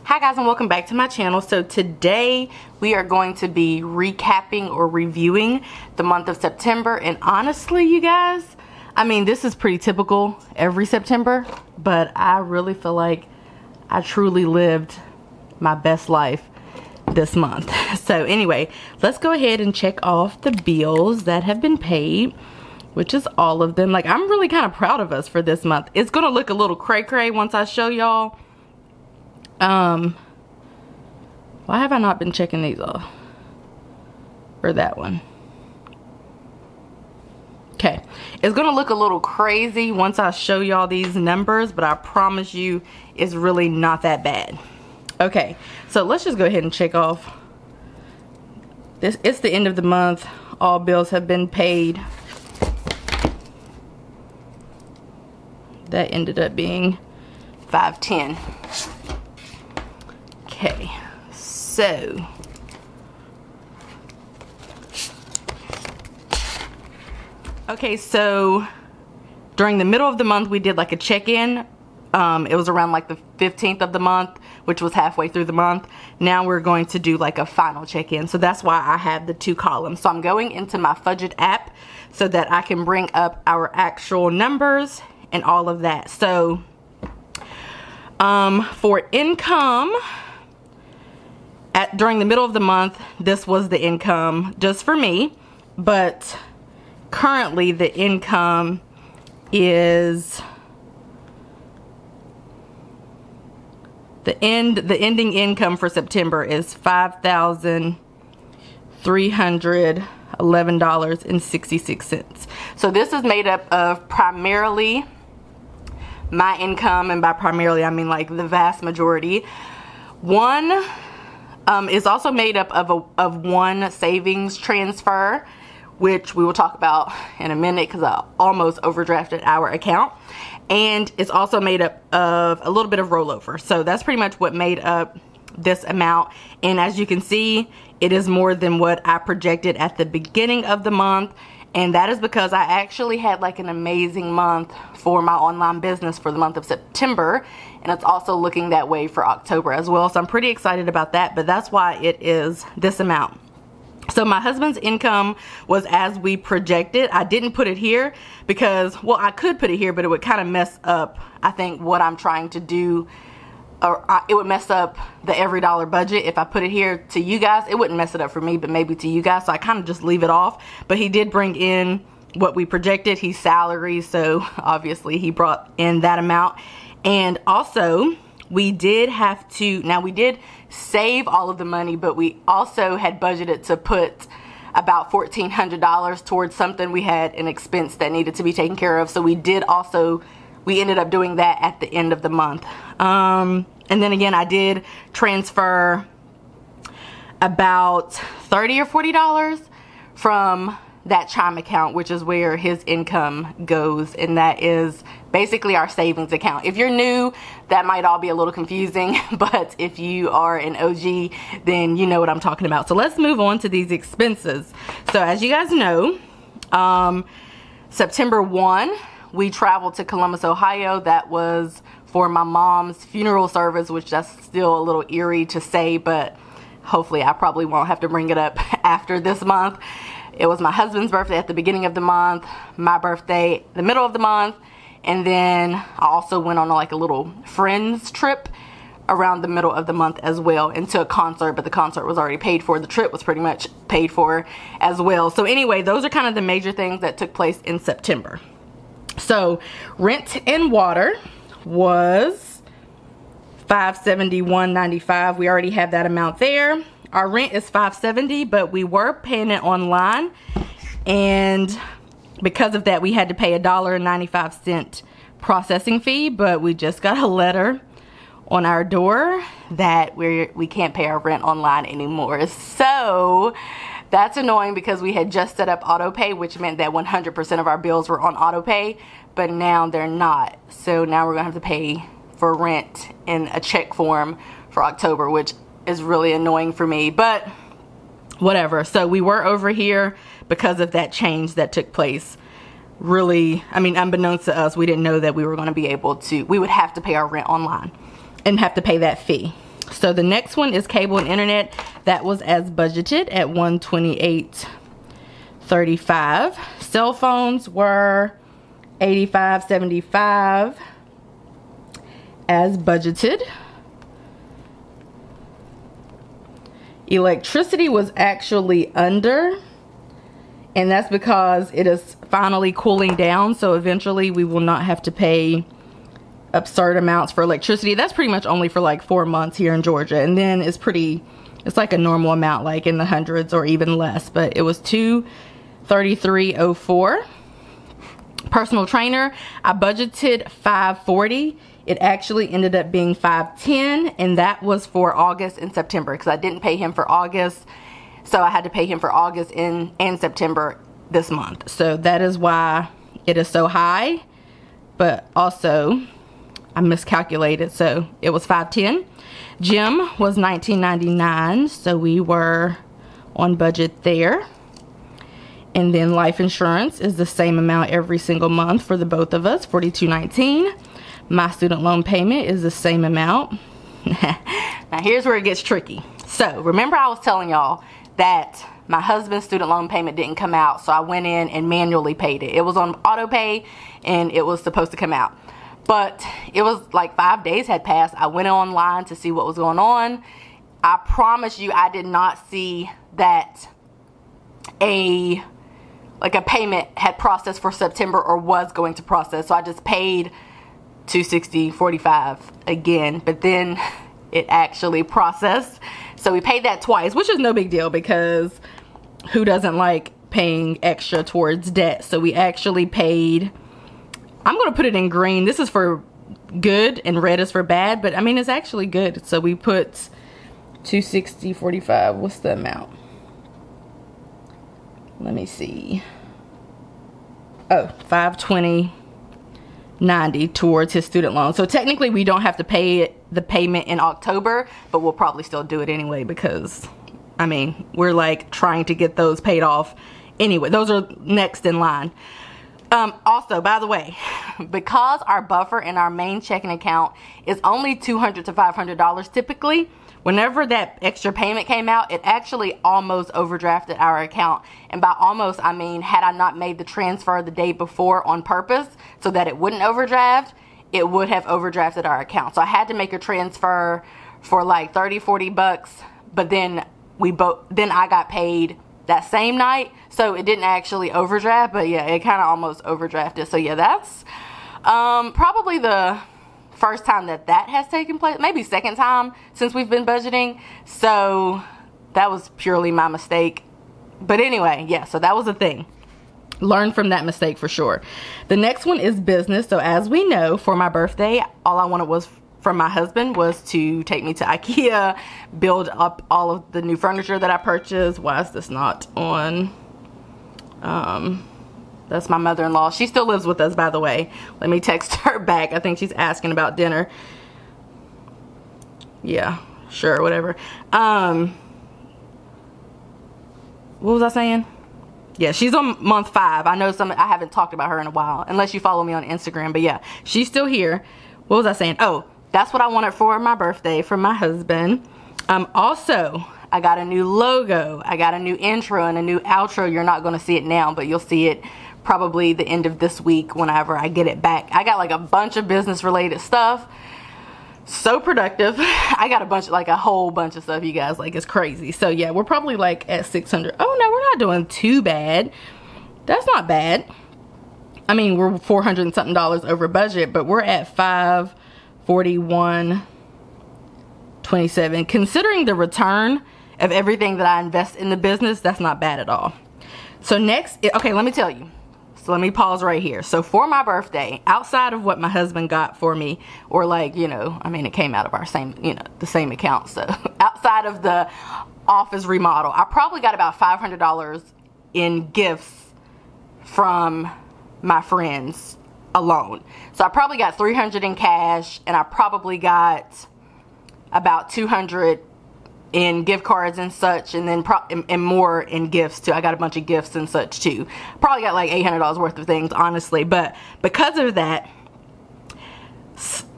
Hi guys, and welcome back to my channel. So today we are going to be recapping or reviewing the month of September, and honestly you guys, I mean, this is pretty typical every September, but I really feel like I truly lived my best life this month. So anyway, let's go ahead and check off the bills that have been paid, which is all of them. Like, I'm really kind of proud of us for this month. It's gonna look a little cray-cray once I show y'all. Why have I not been checking these off? Or that one. Okay, it's gonna look a little crazy once I show y'all these numbers, but I promise you it's really not that bad. Okay, so let's just go ahead and check off this. It's the end of the month. All bills have been paid. That ended up being $510. Okay, so during the middle of the month we did like a check-in. It was around like the 15th of the month, which was halfway through the month. Now we're going to do like a final check-in, so that's why I have the two columns. So I'm going into my Fudget app so that I can bring up our actual numbers and all of that. So for income, during the middle of the month, this was the income just for me, but currently the income is the ending income for September is $5,311.66. So this is made up of primarily my income, and by primarily I mean like the vast majority. One is also made up of one savings transfer, which we will talk about in a minute because I almost overdrafted our account. And it's also made up of a little bit of rollover. So that's pretty much what made up this amount. And as you can see, it is more than what I projected at the beginning of the month. And that is because I actually had like an amazing month for my online business for the month of September. And it's also looking that way for October as well. So I'm pretty excited about that, but that's why it is this amount. So my husband's income was as we projected. I didn't put it here because, well, I could put it here, but it would kind of mess up, I think, what I'm trying to do. Or it would mess up the every dollar budget if I put it here to you guys. It wouldn't mess it up for me, but maybe to you guys. So I kind of just leave it off. But he did bring in what we projected. He's salary, so obviously he brought in that amount. And also, we did have to, now we did save all of the money, but we also had budgeted to put about $1,400 towards something. We had an expense that needed to be taken care of. So we ended up doing that at the end of the month. And then again, I did transfer about $30 or $40 from that Chime account, which is where his income goes, and that is basically our savings account. If you're new, that might all be a little confusing, but if you are an OG, then you know what I'm talking about. So let's move on to these expenses. So as you guys know, September 1, we traveled to Columbus, Ohio. That was for my mom's funeral service, which that's still a little eerie to say, but hopefully I probably won't have to bring it up after this month. It was my husband's birthday at the beginning of the month, my birthday the middle of the month, and then I also went on like a little friends trip around the middle of the month as well, into a concert, but the concert was already paid for. The trip was pretty much paid for as well. So anyway, those are kind of the major things that took place in September. So rent and water was $571.95. We already have that amount there. Our rent is $570, but we were paying it online, and because of that we had to pay $1.95 processing fee, but we just got a letter on our door that we can't pay our rent online anymore. So that's annoying because we had just set up auto pay, which meant that 100% of our bills were on auto pay, but now they're not. So now we're gonna have to pay for rent in a check form for October, which is really annoying for me, but whatever. So we were over here because of that change that took place. Really, I mean, unbeknownst to us, we didn't know that we were going to be able to, we would have to pay our rent online and have to pay that fee. So the next one is cable and internet. That was as budgeted at $128.35. Cell phones were $85.75 as budgeted. Electricity was actually under, and that's because it is finally cooling down, so eventually we will not have to pay absurd amounts for electricity. That's pretty much only for like 4 months here in Georgia, and then it's like a normal amount, like in the hundreds or even less. But it was $233.04. Personal trainer, I budgeted $540. It actually ended up being $510, and that was for August and September because I didn't pay him for August, so I had to pay him for August and September this month. So that is why it is so high. But also I miscalculated, so it was $510. Gym was $19.99, so we were on budget there. And then life insurance is the same amount every single month for the both of us, $42.19. My student loan payment is the same amount. Now here's where it gets tricky. So remember I was telling y'all that my husband's student loan payment didn't come out, so I went in and manually paid it. It was on auto pay and it was supposed to come out. But it was like 5 days had passed. I went online to see what was going on. I promise you I did not see that a payment had processed for September or was going to process. So I just paid $260.45 again, but then it actually processed. So we paid that twice, which is no big deal because who doesn't like paying extra towards debt? So we actually paid, I'm going to put it in green. This is for good and red is for bad, but I mean, it's actually good. So we put $260.45. What's the amount? Let me see. Oh, $520.90 towards his student loan. So technically we don't have to pay the payment in October, but we'll probably still do it anyway because, I mean, we're like trying to get those paid off anyway. Those are next in line. Also, by the way, because our buffer in our main checking account is only $200 to $500 typically, whenever that extra payment came out, it actually almost overdrafted our account. And by almost, I mean, had I not made the transfer the day before on purpose so that it wouldn't overdraft, it would have overdrafted our account. So I had to make a transfer for like 30-40 bucks, but then I got paid that same night, so it didn't actually overdraft, but yeah, it kind of almost overdrafted. So yeah, that's probably the first time that has taken place, maybe second time since we've been budgeting. So that was purely my mistake. But anyway, yeah, so that was a thing. Learn from that mistake for sure. The next one is business. So as we know, for my birthday, all I wanted was from my husband was to take me to IKEA, build up all of the new furniture that I purchased. Why is this not on? That's my mother-in-law. She still lives with us, by the way. Let me text her back. I think she's asking about dinner. Yeah, sure, whatever. What was I saying? Yeah, she's on month 5. I know I haven't talked about her in a while, unless you follow me on Instagram. But yeah, she's still here. What was I saying? Oh, that's what I wanted for my birthday from my husband. Also, I got a new logo. I got a new intro and a new outro. You're not going to see it now, but you'll see it probably the end of this week whenever I get it back. I got like a bunch of business related stuff. So productive. I got a whole bunch of stuff, you guys. Like, it's crazy. So yeah, we're probably like at 600. Oh no, we're not doing too bad. That's not bad. I mean, we're $400 and something over budget, but we're at $541.27. Considering the return of everything that I invest in the business, that's not bad at all. So next, okay, let me tell you. So let me pause right here. So for my birthday, outside of what my husband got for me, or like, you know, I mean, it came out of our same, you know, the same account. So outside of the office remodel, I probably got about $500 in gifts from my friends alone. So I probably got $300 in cash, and I probably got about $200 in gift cards and such, and then and more in gifts too. I got a bunch of gifts and such too. Probably got like $800 worth of things, honestly. But because of that,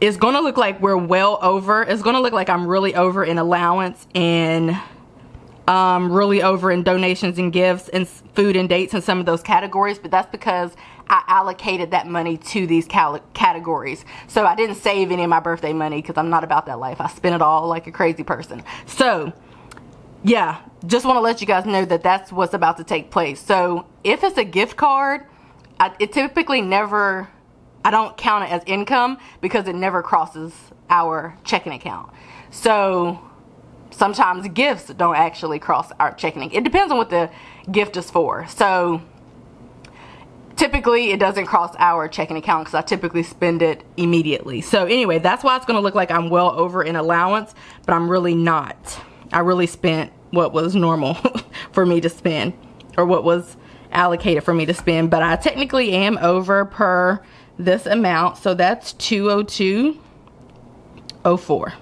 it's gonna look like we're well over. It's gonna look like I'm really over in allowance and really over in donations and gifts and food and dates and some of those categories, but that's because I allocated that money to these categories. So I didn't save any of my birthday money because I'm not about that life. I spent it all like a crazy person. So yeah, just want to let you guys know that that's what's about to take place. So if it's a gift card, it typically never, I don't count it as income because it never crosses our checking account. So sometimes gifts don't actually cross our checking. It depends on what the gift is for. So typically it doesn't cross our checking account because I typically spend it immediately. So anyway, that's why it's going to look like I'm well over in allowance, but I'm really not. I really spent what was normal for me to spend, or what was allocated for me to spend, but I technically am over per this amount. So that's $202.04.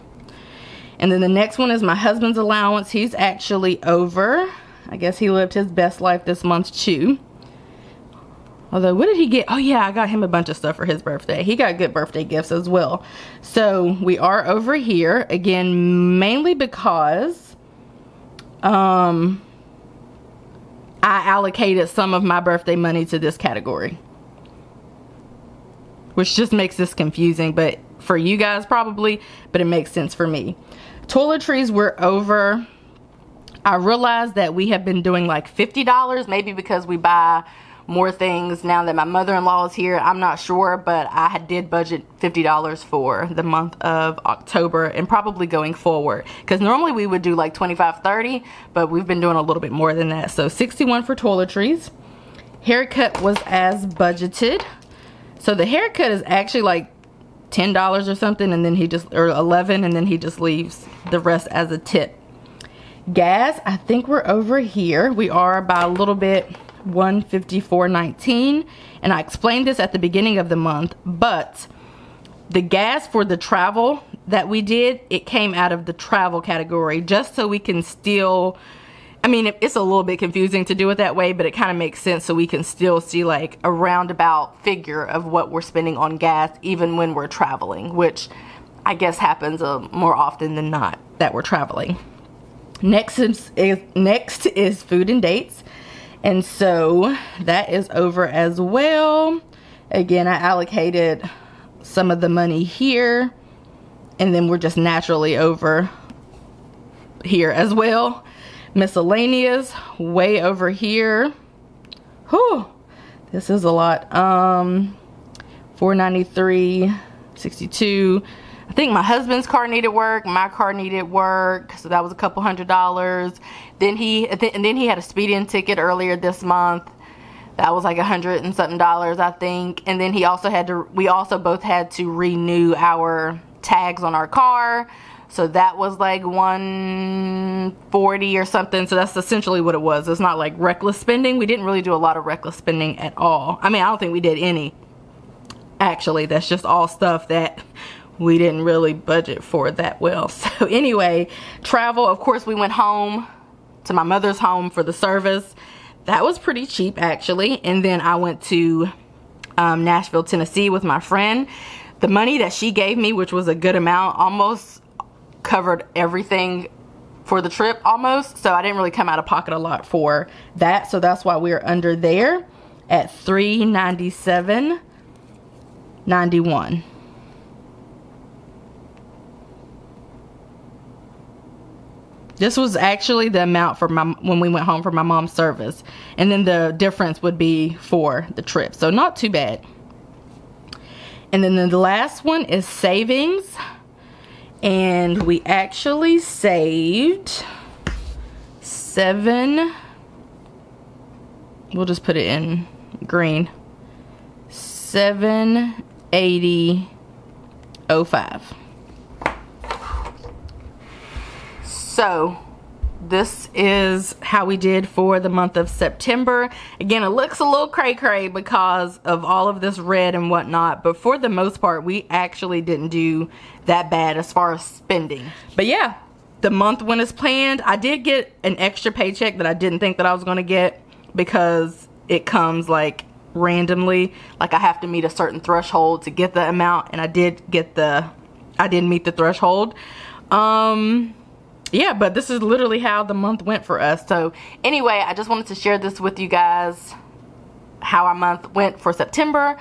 And then the next one is my husband's allowance. He's actually over. I guess he lived his best life this month too. Although, what did he get? Oh yeah, I got him a bunch of stuff for his birthday. He got good birthday gifts as well. So we are over here again, mainly because I allocated some of my birthday money to this category, which just makes this confusing, but for you guys probably, but it makes sense for me. Toiletries were over. I realized that we have been doing like $50, maybe because we buy more things now that my mother-in-law is here. I'm not sure, but I did budget $50 for the month of October and probably going forward, because normally we would do like 25, 30, but we've been doing a little bit more than that. So 61 for toiletries. Haircut was as budgeted. So the haircut is actually like $10 or something, and then he just, or 11, and then he just leaves the rest as a tip. Gas, I think we're over here. We are by a little bit, $154.19, and I explained this at the beginning of the month, but the gas for the travel that we did, it came out of the travel category, just so we can still, I mean, it's a little bit confusing to do it that way, but it kind of makes sense, so we can still see like a roundabout figure of what we're spending on gas even when we're traveling, which I guess happens more often than not that we're traveling. Next is food and dates. And so that is over as well. Again, I allocated some of the money here, and then we're just naturally over here as well. Miscellaneous, way over here. Whew, this is a lot. $493.62. I think my husband's car needed work, my car needed work, so that was a couple $100. Then he had a speeding ticket earlier this month. That was like $100 and something, I think. And then we also both had to renew our tags on our car. So that was like $140 or something. So that's essentially what it was. It's not like reckless spending. We didn't really do a lot of reckless spending at all. I mean, I don't think we did any. Actually, that's just all stuff that we didn't really budget for that well. So anyway, travel, of course, we went home to my mother's home for the service. That was pretty cheap actually. And then I went to Nashville, Tennessee with my friend. The money that she gave me, which was a good amount, almost covered everything for the trip almost. So I didn't really come out of pocket a lot for that. So that's why we're under there at $397.91. This was actually the amount for when we went home for my mom's service. And then the difference would be for the trip. So not too bad. And then the last one is savings. And we actually saved we'll just put it in green, $780.05. So this is how we did for the month of September. Again, it looks a little cray-cray because of all of this red and whatnot, but for the most part, we actually didn't do that bad as far as spending. But yeah, the month went as planned. I did get an extra paycheck that I didn't think that I was going to get, because it comes like randomly. Like I have to meet a certain threshold to get the amount, and I did meet the threshold. Yeah, but this is literally how the month went for us. So anyway, I just wanted to share this with you guys, how our month went for September.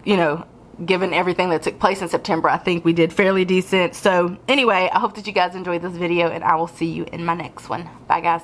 You know, given everything that took place in September, I think we did fairly decent. So anyway, I hope that you guys enjoyed this video, and I will see you in my next one. Bye guys.